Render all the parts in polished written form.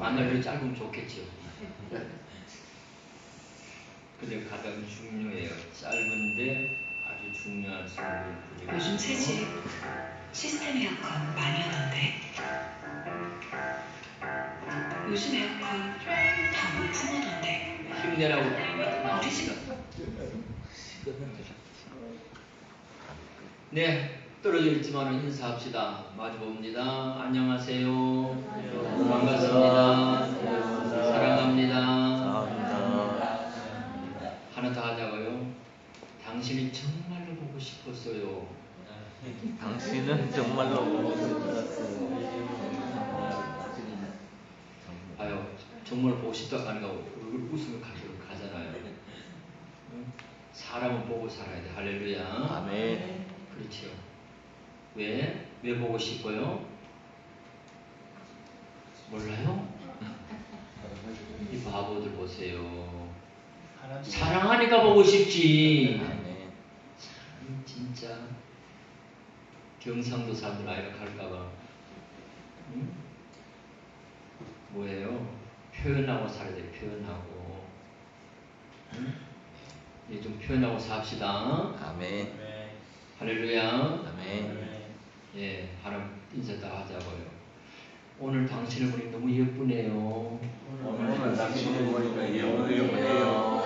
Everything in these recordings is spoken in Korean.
하늘도 짧으면 좋겠죠. 근데 가장 중요해요. 짧은데 아주 중요한 성분을 부리고. 요즘 새집 시스템 에어컨 많이 하던데. 요즘 에어컨 다 물품하던데. 힘내라고 나옵니다. 네, 떨어져 있지만 인사합시다. 마주봅니다. 안녕하세요. 반갑습니다. 사랑합니다. 하나 더 하자고요. 당신이 정말로 보고 싶었어요. 당신은 정말로 보고 싶었어요. 아유, 정말 보고 싶다고 하니까 얼굴 웃으면 가잖아요. 사람은 보고 살아야 돼. 할렐루야. 아멘. 그렇죠. 왜? 왜 보고 싶어요? 몰라요? 이 바보들 보세요. 사랑하니까 보고 싶지. 참 진짜 경상도 사람들 아이가 갈까봐. 응? 뭐예요? 표현하고 살아야 돼. 표현하고. 응? 이제 좀 표현하고 삽시다. 아멘. 할렐루야. 아멘. 예, 하나님 인사 다 하자고요. 오늘 당신을 보니 너무 예쁘네요. 오늘 당신을 보니까 예쁘네요.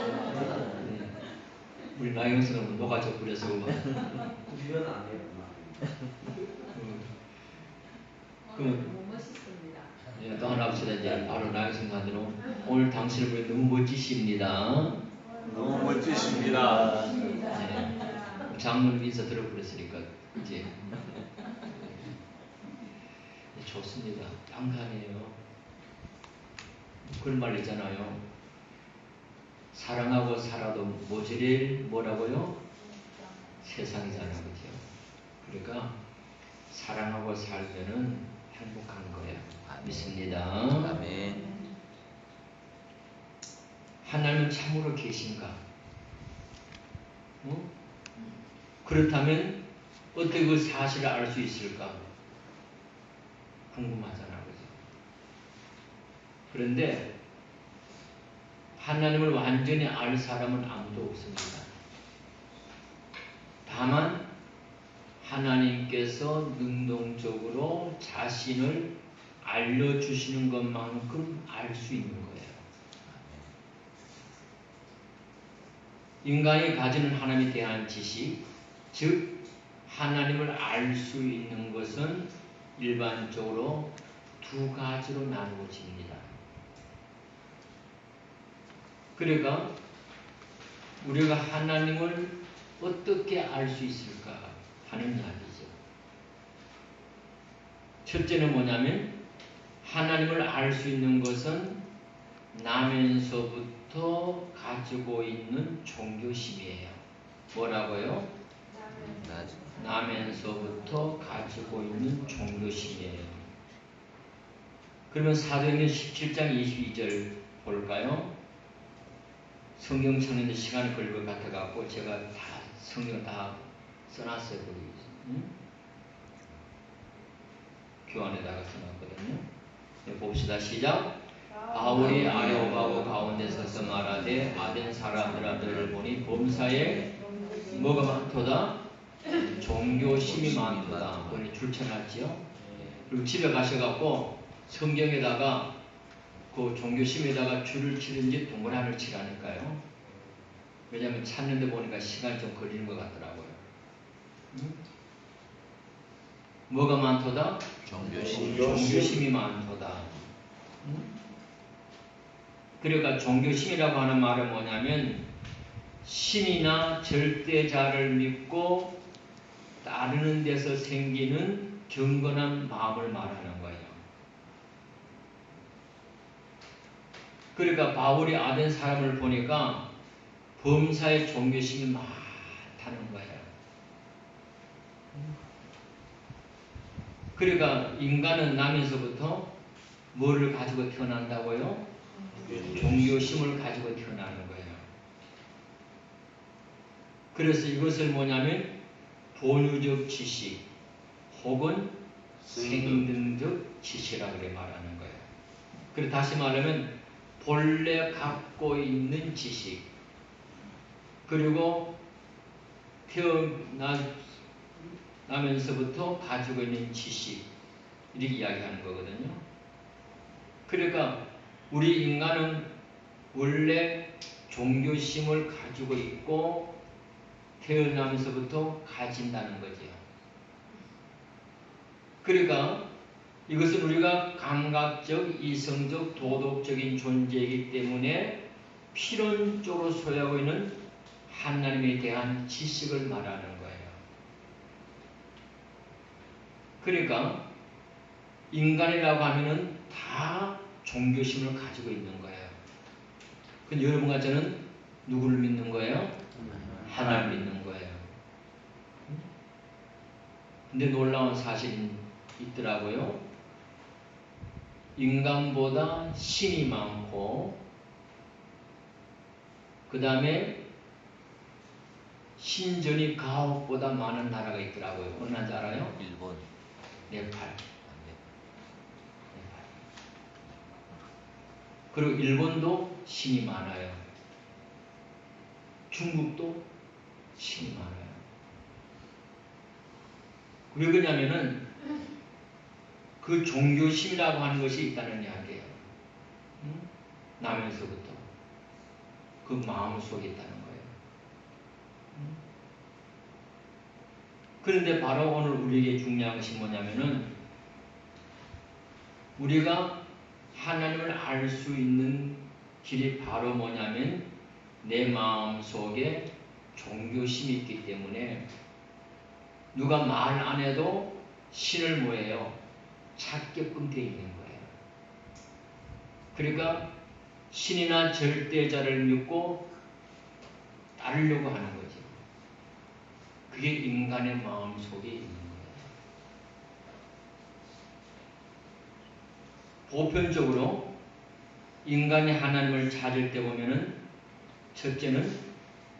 우리 나영수는 노가져 부려서 막. 구현 안 했구나. 그럼 멋있습니다. 예, 또 하나 합시다. 이제 바로 나영수한테는 오늘 당신을 보니 너무 멋지십니다. 너무 멋지십니다. 예, 장로님 인사 들어버렸으니까 이제 좋습니다. 방탄이에요. 그런 말 있잖아요. 사랑하고 살아도 모자랄 뭐라고요? 세상이잖아, 그죠? 그러니까 사랑하고 살면은 행복한 거예요. 믿습니다. 아멘. 하나님은 참으로 계신가? 어? 그렇다면 어떻게 그 사실을 알 수 있을까? 궁금하잖아, 그죠? 그런데 하나님을 완전히 알 사람은 아무도 없습니다. 다만 하나님께서 능동적으로 자신을 알려주시는 것만큼 알 수 있는 거예요. 인간이 가지는 하나님에 대한 지식, 즉 하나님을 알 수 있는 것은 일반적으로 두 가지로 나누어집니다. 그러니까 우리가 하나님을 어떻게 알 수 있을까 하는 이야기죠. 첫째는 뭐냐면 하나님을 알 수 있는 것은 나면서부터 가지고 있는 종교심이에요. 뭐라고요? 나면서부터 가지고 있는 종교심이에요. 그러면 사도행전 17장 22절 볼까요? 성경 찾는데 시간이 걸릴 것 같아갖고 제가 다 성경 다 써놨어요. 거기. 응? 교환에다가 써놨거든요. 네, 봅시다. 시작. 바울이 아레오바고 가운데 서서 말하되 아덴 사람들을 보니 범사에 뭐가 많도다? 종교심이 많도다. 오늘 줄쳐놨지요. 그리고 집에 가셔갖고 성경에다가 그 종교심에다가 줄을 치든지 동그라미를 치라니까요. 왜냐하면 찾는데 보니까 시간이 좀 걸리는 것 같더라고요. 응? 뭐가 많도다? 종교심이 많도다. 응? 그러니까 종교심이라고 하는 말은 뭐냐면 신이나 절대자를 믿고 따르는 데서 생기는 경건한 마음을 말하는 거예요. 그러니까 바울이 아덴 사람을 보니까 범사에 종교심이 많다는 거예요. 그러니까 인간은 나면서부터 뭐를 가지고 태어난다고요? 종교심을 가지고 태어나는 거예요. 그래서 이것을 뭐냐면 본유적 지식 혹은 생등적 지식이라고 말하는 거예요. 그리고 다시 말하면 본래 갖고 있는 지식, 그리고 태어나면서부터 가지고 있는 지식, 이렇게 이야기하는 거거든요. 그러니까 우리 인간은 원래 종교심을 가지고 있고 태어나면서부터 가진다는 거지요. 그러니까 이것은 우리가 감각적, 이성적, 도덕적인 존재이기 때문에 필연적으로 소유하고 있는 하나님에 대한 지식을 말하는 거예요. 그러니까 인간이라고 하면은 다 종교심을 가지고 있는 거예요. 근데 여러분과 저는 누구를 믿는 거예요? 하나님을 믿는 거예요. 근데 놀라운 사실이 있더라고요. 인간보다 신이 많고, 그 다음에 신전이 가옥보다 많은 나라가 있더라고요. 어느 나라인지 알아요? 일본. 네팔. 그리고 일본도 신이 많아요. 중국도 신이 많아요. 왜 그러냐면은 그 종교심이라고 하는 것이 있다는 이야기예요. 나면서부터 그 마음 속에 있다는 거예요. 그런데 바로 오늘 우리에게 중요한 것이 뭐냐면은 우리가 하나님을 알 수 있는 길이 바로 뭐냐면 내 마음 속에 종교심이 있기 때문에 누가 말 안 해도 신을 뭐예요? 찾게끔 되어 있는 거예요. 그러니까 신이나 절대자를 믿고 따르려고 하는 거죠. 그게 인간의 마음 속에 있는 거예요. 보편적으로 인간이 하나님을 찾을 때 보면은 첫째는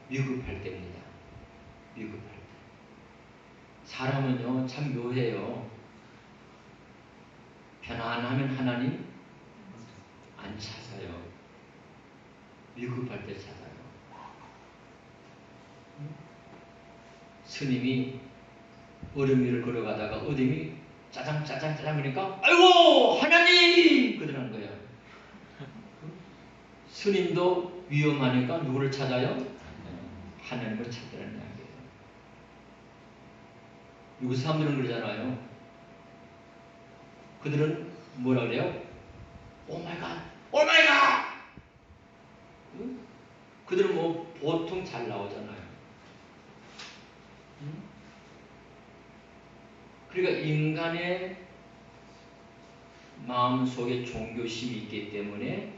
위급할 때입니다. 위급할 때. 사람은요, 참 묘해요. 편안하면 하나님 안 찾아요. 위급할 때 찾아요. 스님이 얼음 위를 걸어가다가 어둠이 짜장 그러니까 아이고 하나님 그러는 거예요. 스님도 위험하니까 누구를 찾아요? 하나님을 찾더라는 이야기예요. 요새 사람들은 그러잖아요. 그들은 뭐라 그래요? 오마이갓 오마이갓. 그들은 뭐 보통 잘 나오잖아요. 그러니까 인간의 마음속에 종교심이 있기 때문에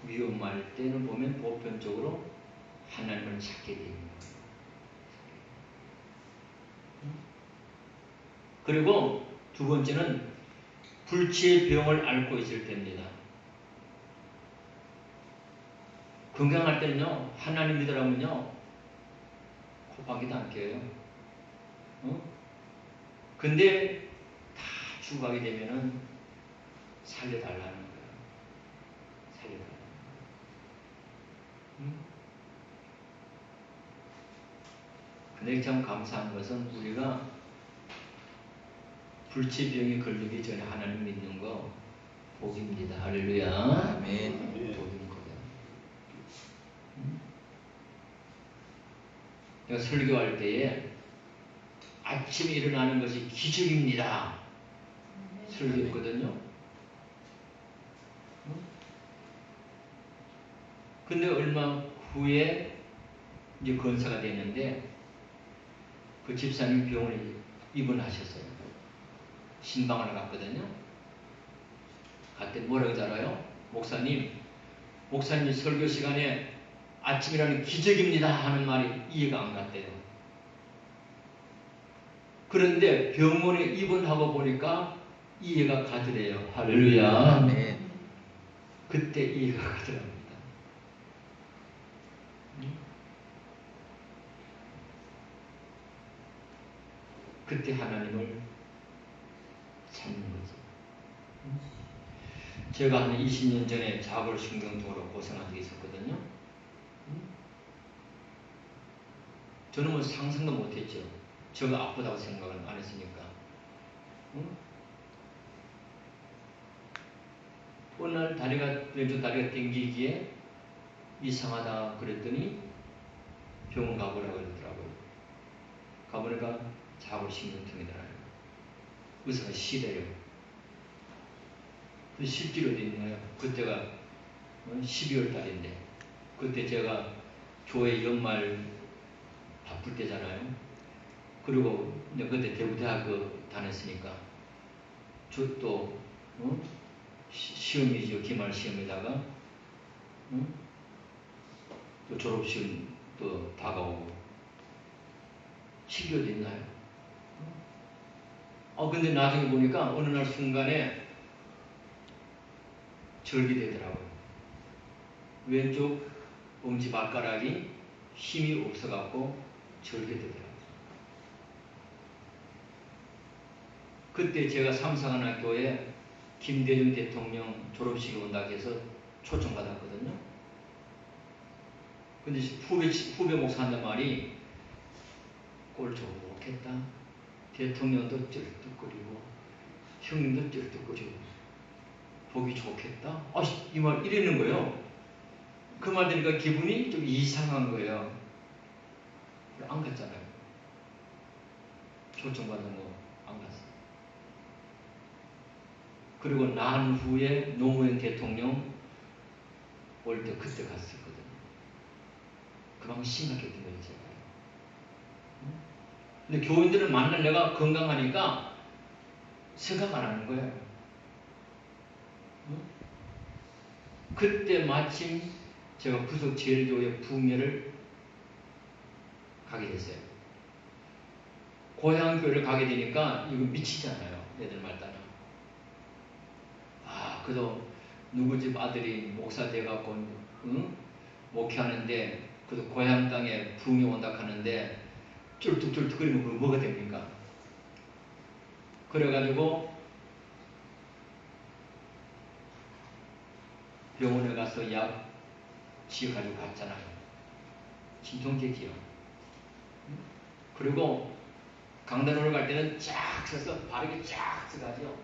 위험할 때는 보면 보편적으로 하나님을 찾게 됩니다. 그리고 두 번째는 불치의 병을 앓고 있을 때입니다. 건강할 때는요, 하나님 믿으라면요, 콧방귀도 안 껴요. 근데 다 죽어가게 되면은 살려달라는 거예요. 살려달라는 거예요. 근데 참 감사한 것은 우리가 불치병에 걸리기 전에 하나님 믿는 거 복입니다. 할렐루야. 아멘. 복인 거예요. 내가 설교할 때에 아침에 일어나는 것이 기적입니다. 설교했거든요. 근데 얼마 후에 이제 건사가 됐는데 그 집사님 병원에 입원하셨어요. 신방을 갔거든요. 갔더니 뭐라고 하잖아요? 목사님 설교 시간에 아침이라는 기적입니다 하는 말이 이해가 안 갔대요. 그런데 병원에 입원하고 보니까 이해가 가더래요. 할렐루야. 아멘. 그때 이해가 가더랍니다. 그때 하나님을 찾는 거죠. 제가 한 20년 전에 자골신경통으로 고생한 적이 있었거든요. 저는 뭐 상상도 못했죠. 저가 아프다고 생각은 안 했으니까. 어느 날 왼쪽 다리가 땡기기에 이상하다 그랬더니 병원 가보라고 그러더라고요. 가보니까 자골신경통이더라고요. 의사가 싫어요. 실제로 어디 있나요? 그때가 12월 달인데 그때 제가 교회 연말 바쁠 때잖아요. 그리고 이제 그때 대구대학교 다녔으니까 저또 시험이죠. 기말 시험에다가 또 졸업시험 또 다가오고 실교도 있나요? 근데 나중에 보니까 어느 날 순간에 절기되더라고요. 왼쪽 엄지발가락이 힘이 없어갖고 절개되더라고요. 그때 제가 삼성하나교에 김대중 대통령 졸업식에 온다고 해서 초청받았거든요. 근데 후배 목사 한단 말이 꼴 좋겠다. 대통령도 쩔뚝거리고 형님도 쩔뚝거리고 보기 좋겠다. 이 말 이러는 거예요. 그 말 들으니까 기분이 좀 이상한 거예요. 안 갔잖아요. 초청받은 거 안 갔어요. 그리고 난 후에 노무현 대통령 올 때 그때 갔었거든요. 그만큼 심각했던 거예요, 제가. 근데 교인들을 만날 내가 건강하니까 생각 안 하는 거예요. 그때 마침 제가 부속 제일교회 부흥회를 가게 됐어요. 고향교회를 가게 되니까 이거 미치잖아요. 애들 말 따라. 그래도 누구 집 아들이 목사 돼갖고 목회하는데 그래도 고향 땅에 부흥회 온다 하는데 쫄뚝쫄뚝거리면 그거 뭐가 됩니까? 그래가지고 병원에 가서 약 지어가지고 갔잖아요. 진통제지요. 그리고 강단으로 갈 때는 쫙 서서 바르게 쫙 서가죠.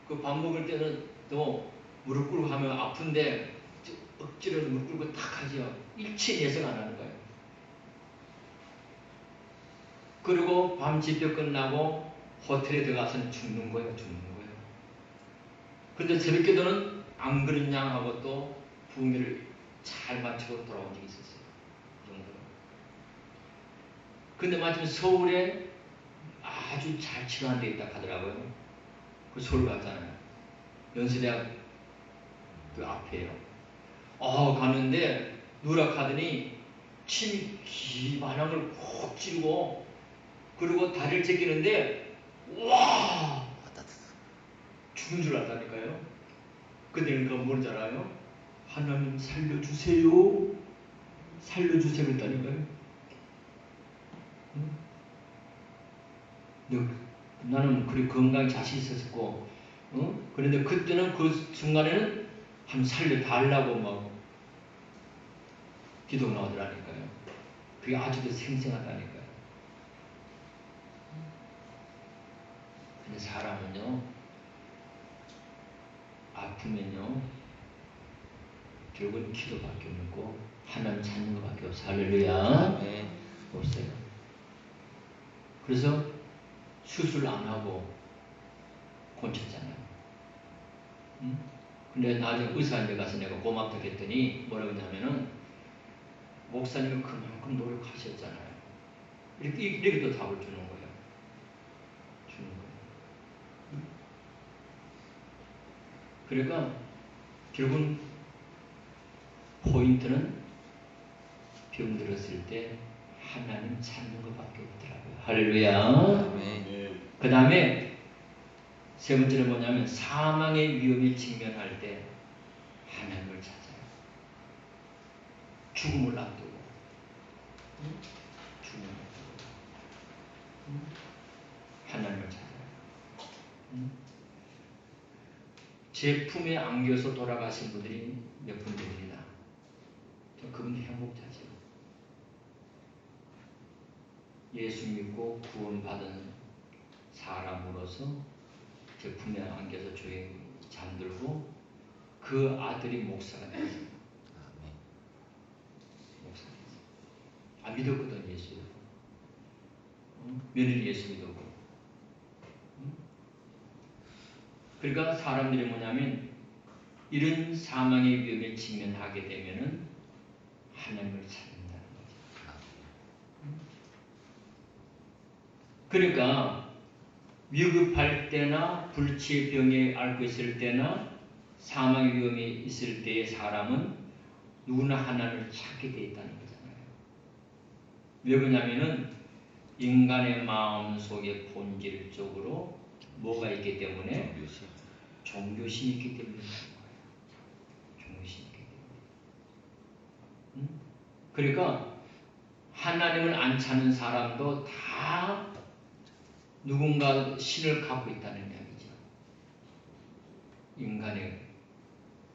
그 밥 먹을 때는 또 무릎 꿇고 하면 아픈데 억지로 무릎 꿇고 탁 하죠. 일체 예상 안 하는 거예요. 그리고 밤 집회 끝나고 호텔에 들어가서는 죽는 거예요. 근데 새벽 기도는 안 그런 양하고 또 부흥회를 잘 마치고 돌아온 적이 있었어요. 그 정도로. 근데 마침 서울에 아주 잘 치료한 데 있다 하더라고요. 그 서울 갔잖아요. 연세대학 그 앞에요. 가는데 누락하더니 침 기반항을 콕 찌르고 그리고 다리를 제끼는데 와 죽은 줄 알았다니까요. 그때는 그거 뭔지 알아요? 하나님 살려주세요. 살려주세요 그랬다니까요. 나는 그리 건강히 자신 있었고 그런데 그때는 그 순간에는 한 살려달라고 막 기도 나오더라니까요. 그게 아직도 생생하다니까요. 근데 사람은요 아프면요 결국은 기도밖에 없고 하나님 찾는 것밖에 없어요. 할렐루야. 네. 없어요. 그래서 수술 안 하고 고쳤잖아요. 근데 나중에 의사한테 가서 내가 고맙다 했더니 뭐라고 했냐면은 목사님은 그만큼 노력하셨잖아요. 이렇게 또 답을 주는 거예요. 그러니까 결국은 포인트는 병들었을 때 하나님 찾는 것밖에 없더라고요. 할렐루야. 네. 그 다음에 세 번째는 뭐냐면 사망의 위험에 직면할 때 하나님을 찾아요. 죽음을 앞두고 하나님을 찾아요. 제품에 안겨서 돌아가신 분들이 몇 분 됩니다. 그분들 행복자죠. 예수 믿고 구원받은 사람으로서 제품에 안겨서 조용히 잠들고 그 아들이 목사가 됐어요. 목사가 됐어요. 안 믿었거든 예수를. 며느리 예수 믿었고. 그러니까 사람들이 뭐냐면 이런 사망의 위험에 직면하게 되면은 하나님을 찾는다는 거죠. 그러니까 위급할 때나 불치의 병에 앓고 있을 때나 사망의 위험이 있을 때의 사람은 누구나 하나님을 찾게 되어 있다는 거잖아요. 왜 그러냐면은 인간의 마음 속에 본질적으로 뭐가 있기 때문에 종교심이 있기 때문에 그런 거예요. 종교심이 있기 때문에. 그러니까 하나님을 안 찾는 사람도 다 누군가 신을 갖고 있다는 이야기죠. 인간의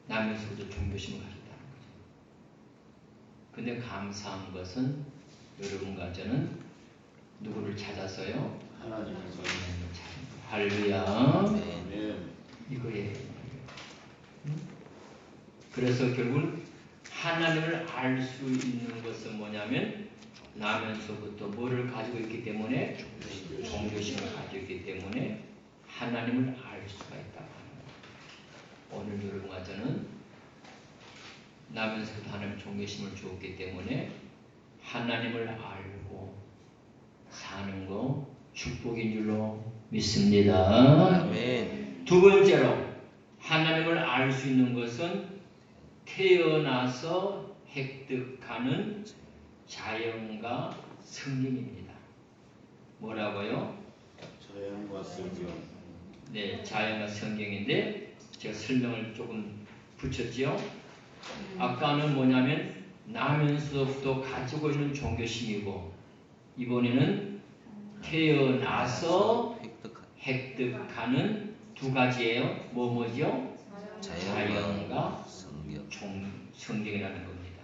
나면서도 종교심을 가졌다는 거죠. 근데 감사한 것은 여러분과 저는 누구를 찾았어요? 하나님을 찾는 거예요. 할렐루야. 아멘. 이거예요. 그래서 결국 하나님을 알 수 있는 것은 뭐냐면 나면서부터 뭐를 가지고 있기 때문에 종교심을 가지고 있기 때문에 하나님을 알 수가 있다고 하는 거예요. 오늘 여러분과 저는 나면서부터 하나님 종교심을 주었기 때문에 하나님을 알고 사는 거 축복인 줄로 믿습니다. 아멘. 두 번째로 하나님을 알 수 있는 것은 태어나서 획득하는 자연과 성경입니다. 뭐라고요? 자연과 성경. 네, 자연과 성경인데 제가 설명을 조금 붙였지요. 아까는 뭐냐면 나면서부터 가지고 있는 종교심이고 이번에는 태어나서 획득하는 두 가지예요. 뭐죠? 자연과 성경이라는 겁니다.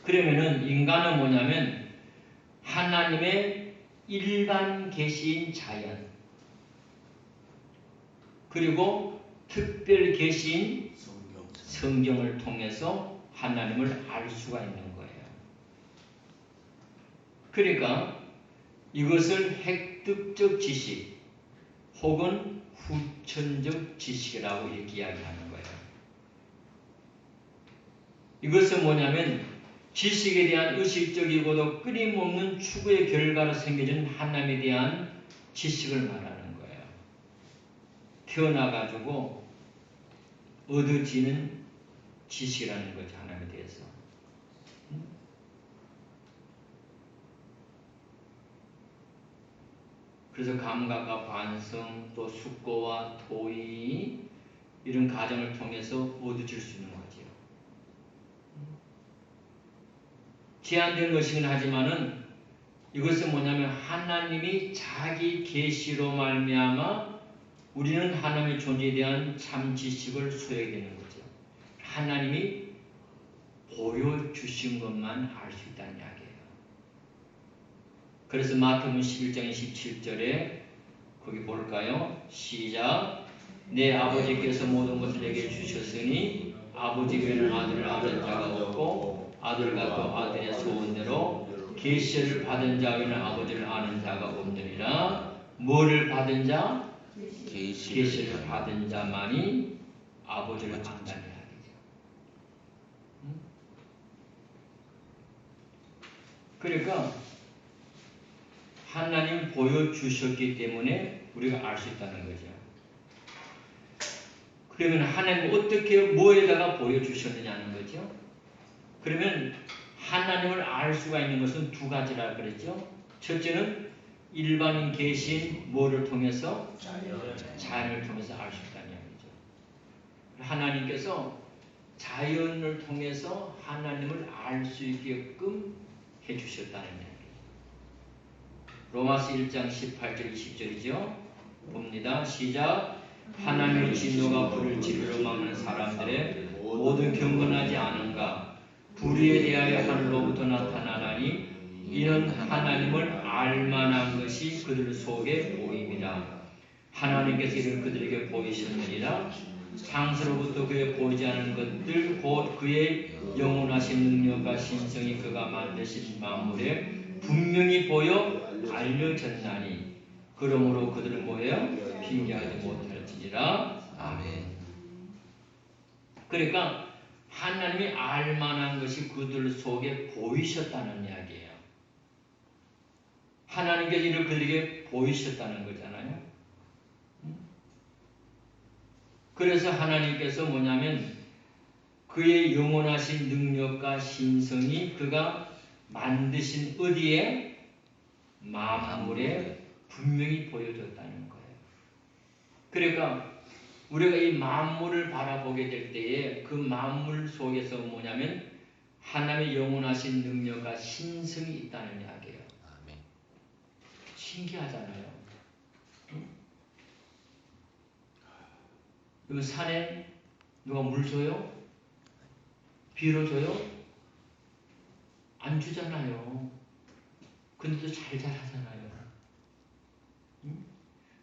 그러면은 인간은 뭐냐면 하나님의 일반 계시인 자연 그리고 특별 계시인 성경을 통해서 하나님을 알 수가 있는 거예요. 그러니까 이것을 획득적 지식 혹은 후천적 지식이라고 이렇게 이야기하는 거예요. 이것은 뭐냐면 지식에 대한 의식적이고도 끊임없는 추구의 결과로 생겨진 하나님에 대한 지식을 말하는 거예요. 태어나가지고 얻어지는 지식이라는 거죠. 하나님에 대해서. 그래서 감각과 반성 또 숙고와 토의 이런 과정을 통해서 얻어질 수 있는 거죠. 제한된 것이긴 하지만은 이것은 뭐냐면 하나님이 자기 계시로 말미암아 우리는 하나님의 존재에 대한 참 지식을 소유하게 되는 거죠. 하나님이 보여주신 것만 알 수 있다는 이야기예요. 그래서 마태복음 11장 27절에 거기 볼까요? 시작. 내 아버지께서 모든 것을 내게 주셨으니 아버지 외에는 아들을 아는 자가 없고 아들과 또 아들의 소원대로 계시를 받은 자 외에는 아버지를 아는 자가 없느니라. 뭐를 받은 자? 계시를 받은 자만이 아버지를 안다는 이야기죠. 그러니까 하나님 보여주셨기 때문에 우리가 알 수 있다는 거죠. 그러면 하나님 어떻게 뭐에다가 보여주셨느냐는 거죠. 그러면 하나님을 알 수가 있는 것은 두 가지라 그랬죠. 첫째는 일반인 계신 뭐를 통해서? 자연을 통해서 알 수 있다는 이야기죠. 하나님께서 자연을 통해서 하나님을 알 수 있게끔 해주셨다는 이야기죠. 로마서 1장 18절 20절이죠. 봅니다. 시작. 하나님의 진노가 불을 지르러 막는 사람들의 모두 경건하지 않은가? 불의에 대하여 하늘로부터 나타나나니 이는 하나님을 알만한 것이 그들 속에 보임이라. 하나님께서 이를 그들에게 보이셨느니라. 창세로부터 그에 보이지 않은 것들 곧 그의 영원하신 능력과 신성이 그가 만드신 만물에 분명히 보여 알려졌나니 그러므로 그들은 뭐예요? 핑계하지 못할지니라. 아멘. 그러니까 하나님이 알만한 것이 그들 속에 보이셨다는 이야기예요. 하나님께서 이를 그들에게 보이셨다는 거잖아요. 그래서 하나님께서 뭐냐면 그의 영원하신 능력과 신성이 그가 만드신 어디에? 만물에 분명히 보여줬다는 거예요. 그러니까 우리가 이 만물을 바라보게 될 때에 그 만물 속에서 뭐냐면 하나님의 영원하신 능력과 신성이 있다는 이야기예요. 아멘. 신기하잖아요. 이 산에 누가 물 줘요? 비료 줘요? 안 주잖아요. 근데도 잘 자라잖아요.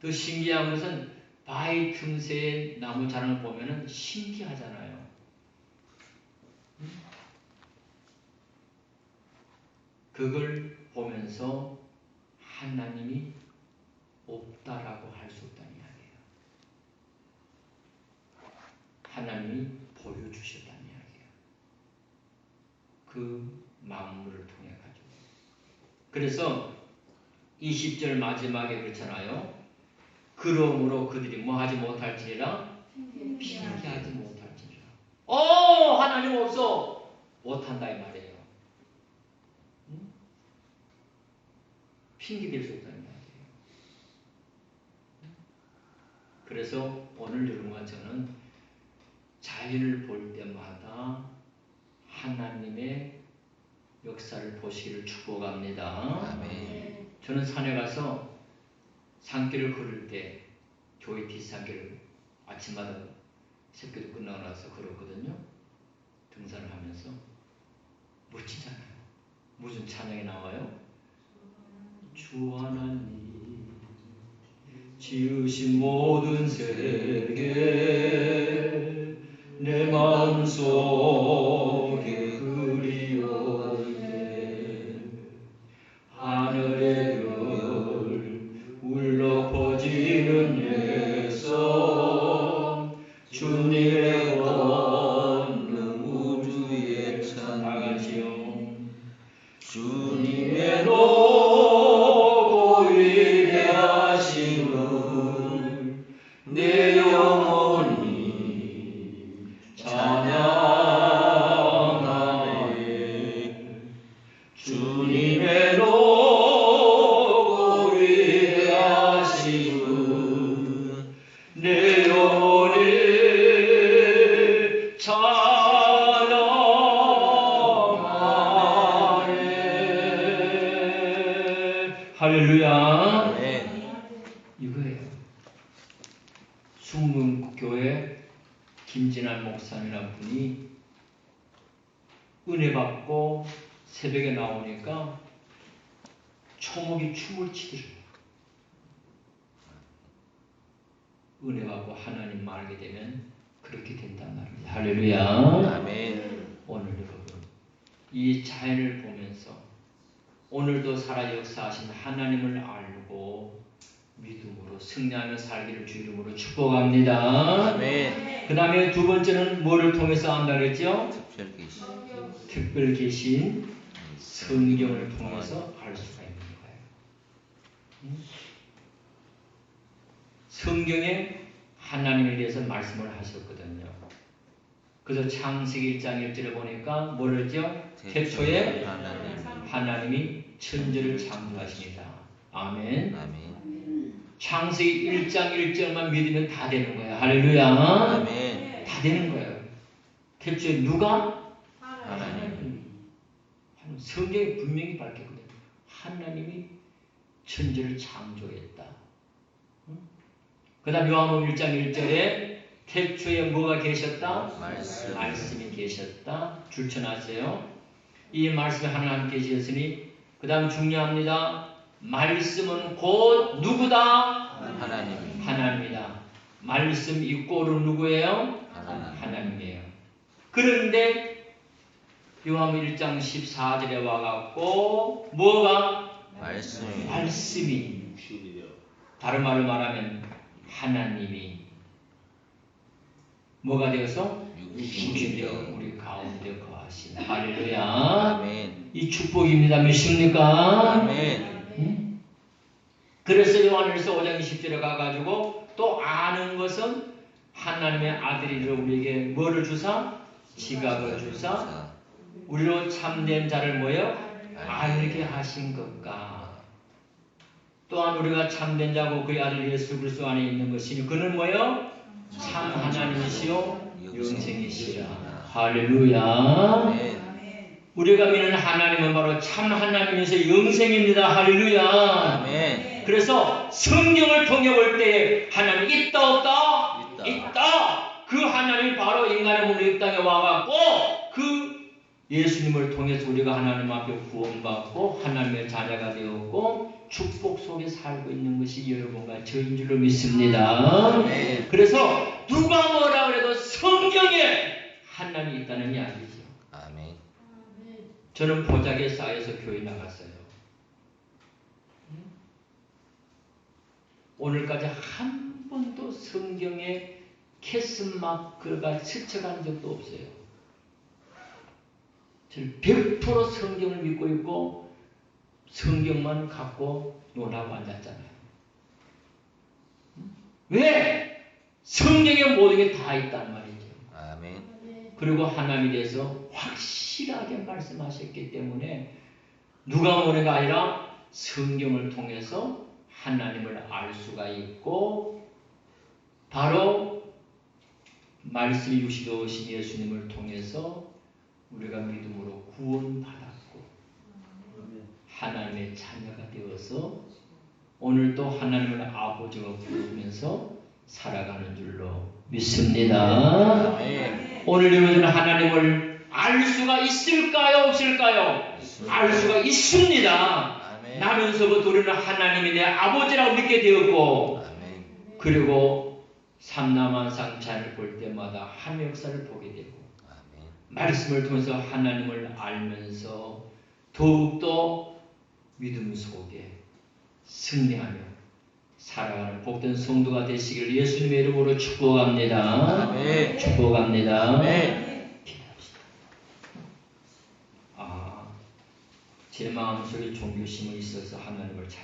더 신기한 것은 바위 틈새에 나무 자라는 걸 보면 신기하잖아요. 그걸 보면서 하나님이 없다라고 할 수 없다는 이야기예요. 하나님이 보여주셨다는 이야기예요. 그 만물을 통해 가지고. 그래서 20절 마지막에 그렇잖아요. 그러므로 그들이 뭐 하지 못할지니라? 핑계하지 못할지니라. 하나님 없어! 못한다 이 말이에요. 핑계될 수 없다는 이야기예요. 그래서 오늘 여러분과 저는 자연을 볼 때마다 하나님의 역사를 보시기를 축복합니다. 아멘. 저는 산에 가서 산길을 걸을 때 교회 뒷산길을 아침마다 새끼도 끝나고 나서 걸었거든요. 등산을 하면서 멋지잖아요. 무슨 찬양이 나와요? 주 하나님 지으신 모든 세계 내 마음속에 그리워해 하늘의 별 울려 퍼지는 예성 주님의 권능 우주의 찬양이요 주님의 높고 위대하심을 내 영혼이 찬양하네 주님의 높고 위대하심을 내 영혼이 찬양하네. 할렐루야. 아멘. 이거예요. 숙문교회 김진환 목사님이라는 분이 은혜 받고 새벽에 나오니까 초목이 춤을 추더래요. 은혜 받고 하나님 알게 되면 그렇게 된단 말입니다. 할렐루야. 아멘. 오늘 여러분 이 자연을 보면서 오늘도 살아 역사하신 하나님을 알고 믿음으로 승리하며 살기를 주 이름으로 축복합니다. 아멘. 그 다음에 두 번째는 뭐를 통해서 안다 그랬죠? 특별 계시. 특별 계신 성경을 통해서 알 수가 있는 거예요. 성경에 하나님에 대해서 말씀을 하셨거든요. 그래서 창세기 1장 1절에 보니까 뭐를 했죠? 태초에 하나님이 천지를 창조하십니다. 아멘. 아멘. 창세기 1장 1절만 믿으면 다 되는 거예요. 할렐루야. 아멘. 다 되는 거예요. 태초에 누가? 하나님. 성경에 분명히 밝혔거든요. 하나님이 천지를 창조했다. 그 다음 요한복음 1장 1절에 태초에 뭐가 계셨다? 말씀. 말씀이 계셨다. 줄쳐놨어요. 이 말씀이 하나님께 계셨으니 그 다음 중요합니다. 말씀은 곧 누구다? 하나님. 하나님이다. 말씀 이 꼴은 누구예요? 하나님. 하나님이에요. 그런데 요한복음 1장 14절에 와갖고 뭐가? 말씀이 육신이 되어 다른 말로 말하면 하나님이 뭐가 되어서? 육신이 되어 우리 가운데 거하신 할렐루야. 아멘. 이 축복입니다. 믿습니까? 아멘. 응? 그래서 요한일서 5장 20절에 가가지고 또 아는 것은 하나님의 아들이를 우리에게 뭐를 주사? 지각을 주사 우리로 참된 자를 뭐요? 알게 하신 것과 또한 우리가 참된 자고 그의 아들 예수 그리스도 안에 있는 것이니 그는 뭐요? 참 하나님이시요 영생이시라. 할렐루야. 아멘. 우리가 믿는 하나님은 바로 참 하나님이서 영생입니다. 할렐루야. 아멘. 그래서 성경을 통해 볼 때에 하나님 있다 없다? 있다. 그 하나님이 바로 인간의 몸으로 이 땅에 와갖고 그 예수님을 통해서 우리가 하나님 앞에 구원받고 하나님의 자녀가 되었고 축복 속에 살고 있는 것이 여러분과 저인 줄로 믿습니다. 아멘. 그래서 누가 뭐라 그래도 성경에 하나님이 있다는 이야기죠. 아멘. 저는 보자기에 쌓여서 교회 나갔어요. 오늘까지 한 번도 성경에 캐스마크가 스쳐간 적도 없어요. 저는 100% 성경을 믿고 있고 성경만 갖고 논하고 앉았잖아요. 왜? 성경에 모든 게 다 있단 말이죠. 아멘. 그리고 하나님에 대해서 확실하게 말씀하셨기 때문에 누가 모르가 아니라 성경을 통해서 하나님을 알 수가 있고 바로 말씀이 육신이 오신 예수님을 통해서 우리가 믿음으로 구원받았고 하나님의 자녀가 되어서 오늘도 하나님을 아버지가 부르면서 살아가는 줄로 믿습니다. 아멘. 오늘 여러분은 하나님을 알 수가 있을까요? 없을까요? 알 수가 있습니다. 아멘. 나면서부터 우리는 하나님이 내 아버지라고 믿게 되었고 아멘. 그리고 삼남한상찬을 볼 때마다 하나님의 역사를 보게 되고 아멘. 말씀을 통해서 하나님을 알면서 더욱더 믿음 속에 승리하며 살아가는 복된 성도가 되시길 예수님의 이름으로 축복합니다. 아멘. 축복합니다. 아멘. 기도합시다. 제 마음속에 종교심이 있어서 하나님을 잘